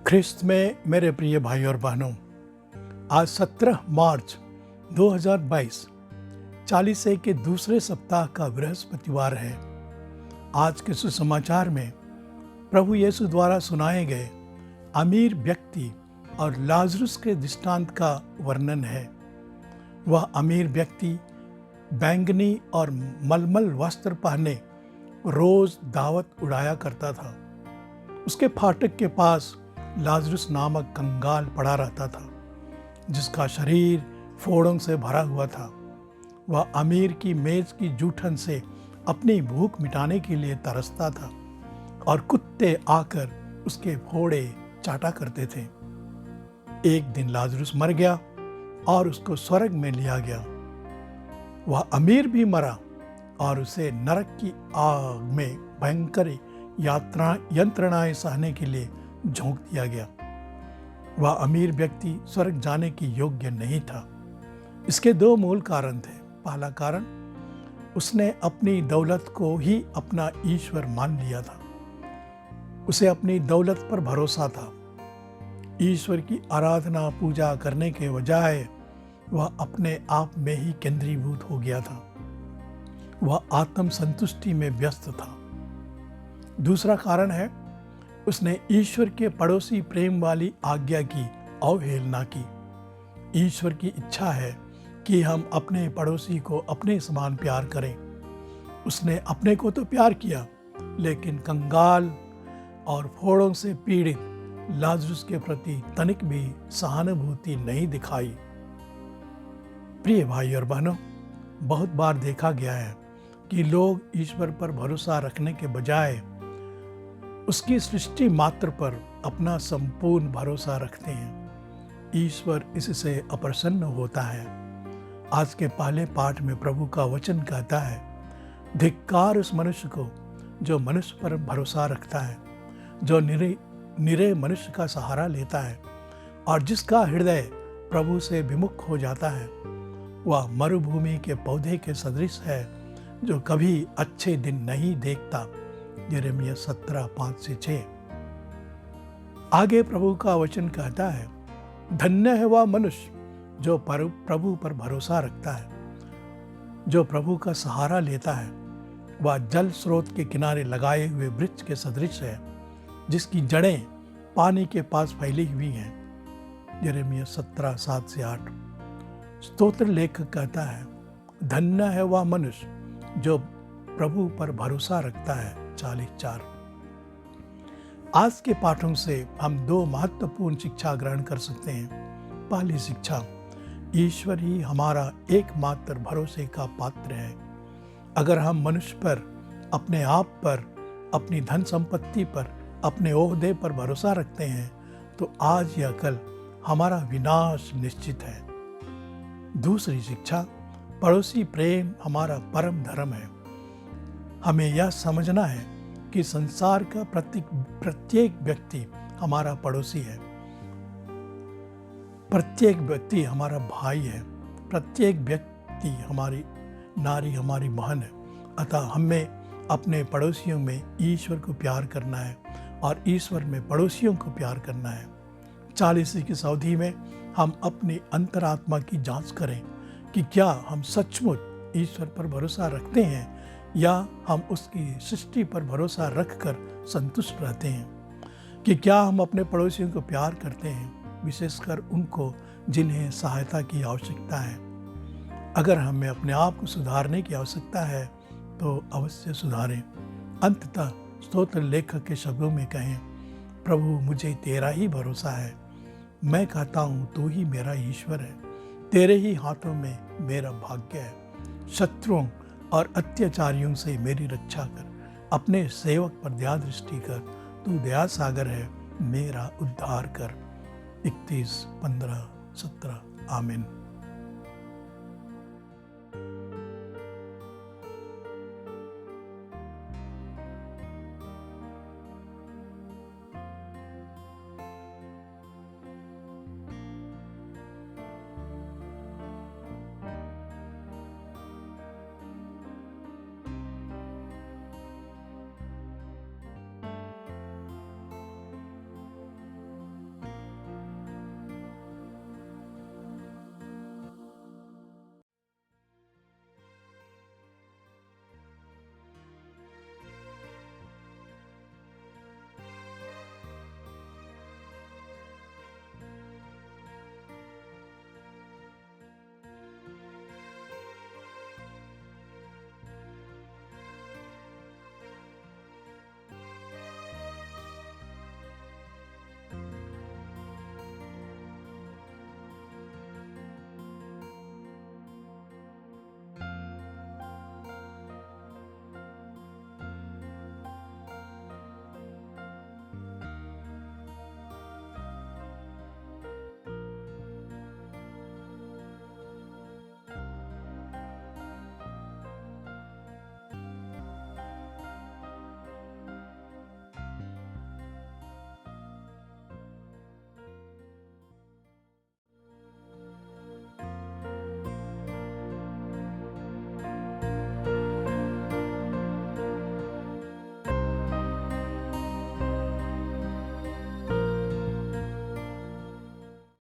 ख्रिस्त में मेरे प्रिय भाई और बहनों, आज 17 मार्च 2022 चालीसे के दूसरे सप्ताह का बृहस्पतिवार है। आज के सुसमाचार में प्रभु यीशु द्वारा सुनाए गए अमीर व्यक्ति और लाजरुस के दृष्टांत का वर्णन है। वह अमीर व्यक्ति बैंगनी और मलमल वस्त्र पहने रोज दावत उड़ाया करता था। उसके फाटक के पास लाजरुस नामक कंगाल पड़ा रहता था, जिसका शरीर फोड़ों से भरा हुआ था। वह अमीर की मेज की जूठन से अपनी भूख मिटाने के लिए तरसता था और कुत्ते आकर उसके फोड़े चाटा करते थे। एक दिन लाजरुस मर गया और उसको स्वर्ग में लिया गया। वह अमीर भी मरा और उसे नरक की आग में भयंकर यंत्रणाएं सहने के लिए झोंक दिया गया। वह अमीर व्यक्ति स्वर्ग जाने की योग्य नहीं था। इसके दो मूल कारण थे। पहला कारण, उसने अपनी दौलत को ही अपना ईश्वर मान लिया था। उसे अपनी दौलत पर भरोसा था। ईश्वर की आराधना पूजा करने के बजाय वह अपने आप में ही केंद्रीभूत हो गया था। वह आत्म संतुष्टि में व्यस्त था। दूसरा कारण है, उसने ईश्वर के पड़ोसी प्रेम वाली आज्ञा की अवहेलना की। ईश्वर की इच्छा है कि हम अपने पड़ोसी को अपने समान प्यार करें। उसने अपने को तो प्यार किया, लेकिन कंगाल और फोड़ों से पीड़ित लाजरुस के प्रति तनिक भी सहानुभूति नहीं दिखाई। प्रिय भाई और बहनों, बहुत बार देखा गया है कि लोग ईश्वर पर भरोसा रखने के बजाय उसकी सृष्टि मात्र पर अपना संपूर्ण भरोसा रखते हैं। ईश्वर इससे अप्रसन्न होता है। आज के पहले पाठ में प्रभु का वचन कहता है, धिक्कार उस मनुष्य को जो मनुष्य पर भरोसा रखता है, जो निरे मनुष्य का सहारा लेता है और जिसका हृदय प्रभु से विमुख हो जाता है। वह मरुभूमि के पौधे के सदृश है, जो कभी अच्छे दिन नहीं देखता। यिर्मयाह 17:5-6। आगे प्रभु का वचन कहता है, धन्य है वह मनुष्य जो प्रभु पर भरोसा रखता है, जो प्रभु का सहारा लेता है। वह जल स्रोत के किनारे लगाए हुए वृक्ष के सदृश है, जिसकी जड़ें पानी के पास फैली हुई हैं। यिर्मयाह 17:7-8। स्तोत्र लेखक कहता है, धन्य है वह मनुष्य जो प्रभु पर भरोसा रखता है। 40:4। आज के पाठों से हम दो महत्वपूर्ण शिक्षा ग्रहण कर सकते हैं। पहली शिक्षा, ईश्वर ही हमारा एकमात्र भरोसे का पात्र है। अगर हम मनुष्य पर, अपने आप पर, अपनी धन संपत्ति पर, अपने ओहदे पर भरोसा रखते हैं, तो आज या कल हमारा विनाश निश्चित है। दूसरी शिक्षा, पड़ोसी प्रेम हमारा परम धर्म है। हमें यह समझना है कि संसार का प्रत्येक व्यक्ति हमारा पड़ोसी है। प्रत्येक व्यक्ति हमारा भाई है। प्रत्येक व्यक्ति हमारी नारी, हमारी बहन है। अतः हमें अपने पड़ोसियों में ईश्वर को प्यार करना है और ईश्वर में पड़ोसियों को प्यार करना है। 40 की इस अवधि में हम अपनी अंतरात्मा की जांच करें कि क्या हम सचमुच ईश्वर पर भरोसा रखते हैं या हम उसकी सृष्टि पर भरोसा रखकर संतुष्ट रहते हैं। कि क्या हम अपने पड़ोसियों को प्यार करते हैं, विशेषकर उनको जिन्हें सहायता की आवश्यकता है। अगर हमें अपने आप को सुधारने की आवश्यकता है तो अवश्य सुधारें। अंततः स्तोत्र लेखक के शब्दों में कहें, प्रभु मुझे तेरा ही भरोसा है। मैं कहता हूँ तू ही मेरा ईश्वर है। तेरे ही हाथों में मेरा भाग्य है। शत्रुओं और अत्याचारियों से मेरी रक्षा कर। अपने सेवक पर दया दृष्टि कर। तू दया सागर है, मेरा उद्धार कर। 31:15-17। आमीन।